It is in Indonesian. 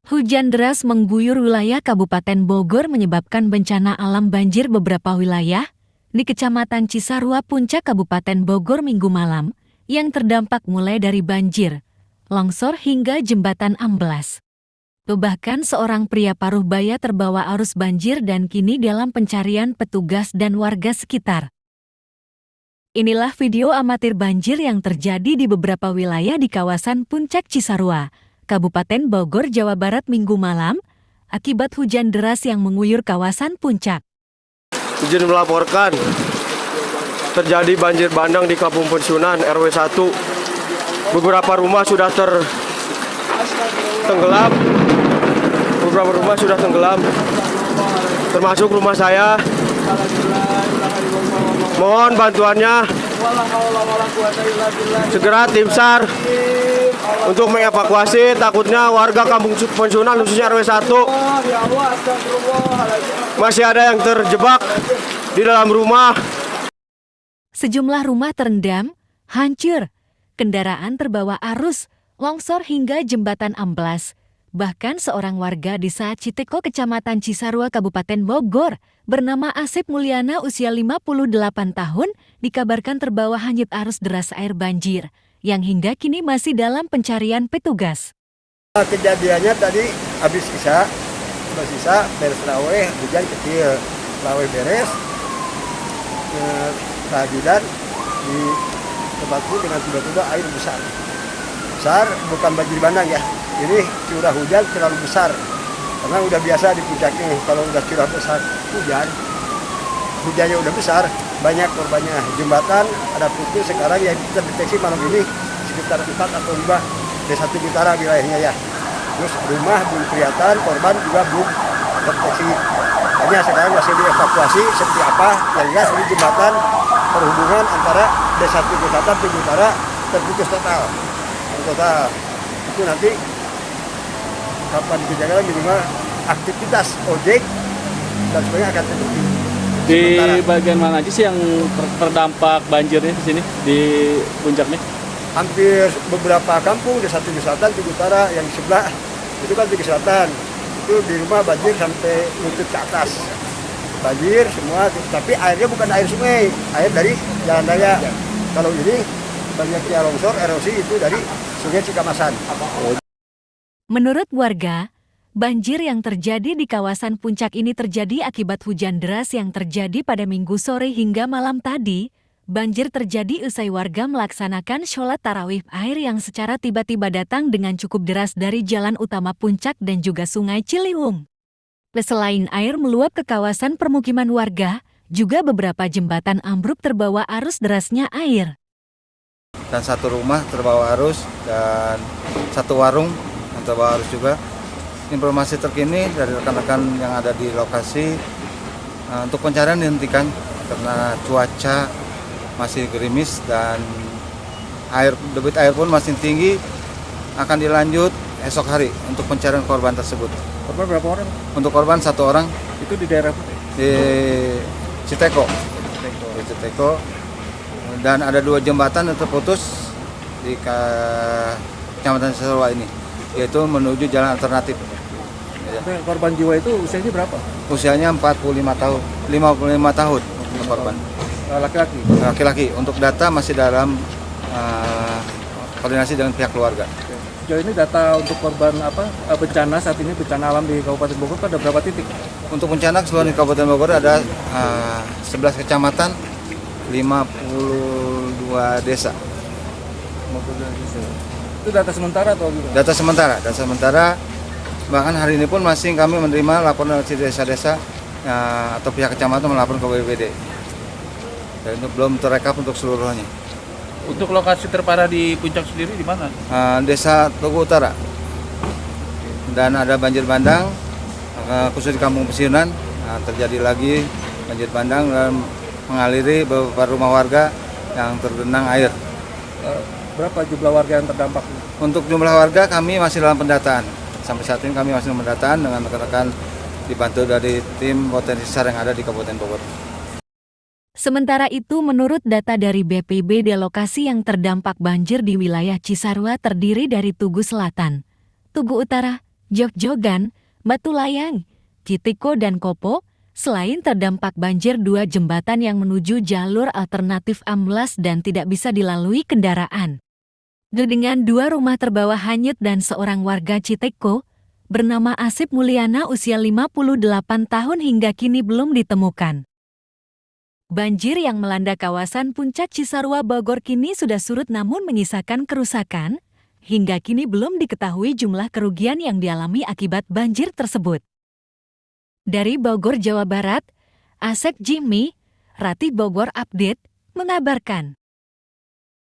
Hujan deras mengguyur wilayah Kabupaten Bogor menyebabkan bencana alam banjir beberapa wilayah di Kecamatan Cisarua Puncak Kabupaten Bogor Minggu malam yang terdampak mulai dari banjir, longsor hingga jembatan amblas. Bahkan seorang pria paruh baya terbawa arus banjir dan kini dalam pencarian petugas dan warga sekitar. Inilah video amatir banjir yang terjadi di beberapa wilayah di kawasan Puncak Cisarua, Kabupaten Bogor, Jawa Barat Minggu malam, akibat hujan deras yang mengguyur kawasan Puncak. Izin melaporkan terjadi banjir bandang di Kampung Pensiunan RW 1. Beberapa rumah sudah tenggelam. Beberapa rumah sudah tenggelam, termasuk rumah saya. Mohon bantuannya segera tim SAR untuk mengevakuasi, takutnya warga Kampung Pensiunan khususnya RW 1 masih ada yang terjebak di dalam rumah. Sejumlah rumah terendam, hancur, kendaraan terbawa arus, longsor hingga jembatan amblas. Bahkan seorang warga desa Citeko, Kecamatan Cisarua, Kabupaten Bogor, bernama Asep Mulyana usia 58 tahun, dikabarkan terbawa hanyut arus deras air banjir, yang hingga kini masih dalam pencarian petugas. Kejadiannya tadi habis isya, beres raweh, hujan kecil, raweh beres, tahajudan di tempatku dengan tiba-tiba air besar. Besar, bukan banjir bandang ya. Ini curah hujan terlalu besar, karena udah biasa di puncak ini, kalau udah curah besar hujannya udah besar, banyak korbannya. Jembatan ada putus sekarang yang kita deteksi malam ini sekitar 4 atau 5 desa Utara wilayahnya ya. Terus rumah belum kelihatan, korban juga belum terdeteksi. Hanya sekarang masih dievakuasi seperti apa, yang jelas ini jembatan perhubungan antara desa Utara terputus total. Itu nanti kapan dijaga minimal aktivitas ojek dan sebagainya akan terjadi. Di bagian mana aja sih yang terdampak banjirnya di sini di puncak nih? Hampir beberapa kampung, desa Tugu Selatan, Tugu Utara yang di sebelah itu kan Tugu Selatan. Itu di rumah banjir sampai lutut ke atas. Banjir semua, tapi airnya bukan air sungai, air dari jalan raya. Kalau ini banyaknya longsor, erosi itu dari Sungai Cikamasan. Menurut warga, banjir yang terjadi di kawasan Puncak ini terjadi akibat hujan deras yang terjadi pada Minggu sore hingga malam tadi. Banjir terjadi usai warga melaksanakan sholat tarawih air yang secara tiba-tiba datang dengan cukup deras dari jalan utama Puncak dan juga Sungai Ciliwung. Selain air meluap ke kawasan permukiman warga, juga beberapa jembatan ambruk terbawa arus derasnya air. Dan satu rumah terbawa arus dan satu warung yang terbawa arus juga. Informasi terkini dari rekan-rekan yang ada di lokasi, untuk pencarian dihentikan karena cuaca masih gerimis dan debit air pun masih tinggi. Akan dilanjut esok hari untuk pencarian korban tersebut. Korban berapa orang? Untuk korban satu orang. Itu di daerah di Citeko. Di Citeko. Dan ada 2 jembatan yang terputus di Kecamatan Cisarua ini, yaitu menuju jalan alternatif. Korban jiwa itu usianya berapa? Usianya 55 tahun untuk korban. Laki-laki? Laki-laki. Untuk data masih dalam koordinasi dengan pihak keluarga. Sejauh ini data untuk korban bencana saat ini, bencana alam di Kabupaten Bogor ada berapa titik? Untuk bencana keseluruhan di Kabupaten Bogor ada 11 kecamatan, 52 desa. Itu data sementara atau gimana? Data sementara. Bahkan hari ini pun masih kami menerima laporan dari desa-desa atau pihak kecamatan melapor ke BPBD. Dan itu belum terekap untuk seluruhnya. Untuk lokasi terparah di puncak sendiri di mana? Desa Tugu Utara. Dan ada banjir bandang, khusus di Kampung Pensiunan. Terjadi lagi banjir bandang dan mengaliri beberapa rumah warga yang tergenang air. Berapa jumlah warga yang terdampak? Untuk jumlah warga kami masih dalam pendataan. Sampai saat ini kami masih dalam pendataan dengan rekan-rekan dibantu dari tim potensi SAR yang ada di Kabupaten Bogor. Sementara itu, menurut data dari BPBD, lokasi yang terdampak banjir di wilayah Cisarua terdiri dari Tugu Selatan, Tugu Utara, Jogjogan, Batulayang, Citiko dan Kopo, selain terdampak banjir 2 jembatan yang menuju jalur alternatif amblas dan tidak bisa dilalui kendaraan. Dengan 2 rumah terbawa hanyut dan seorang warga Citiko, bernama Asip Mulyana usia 58 tahun hingga kini belum ditemukan. Banjir yang melanda kawasan Puncak Cisarua Bogor kini sudah surut namun menyisakan kerusakan. Hingga kini belum diketahui jumlah kerugian yang dialami akibat banjir tersebut. Dari Bogor, Jawa Barat, Asep Jimmy, Ratih Bogor Update, mengabarkan.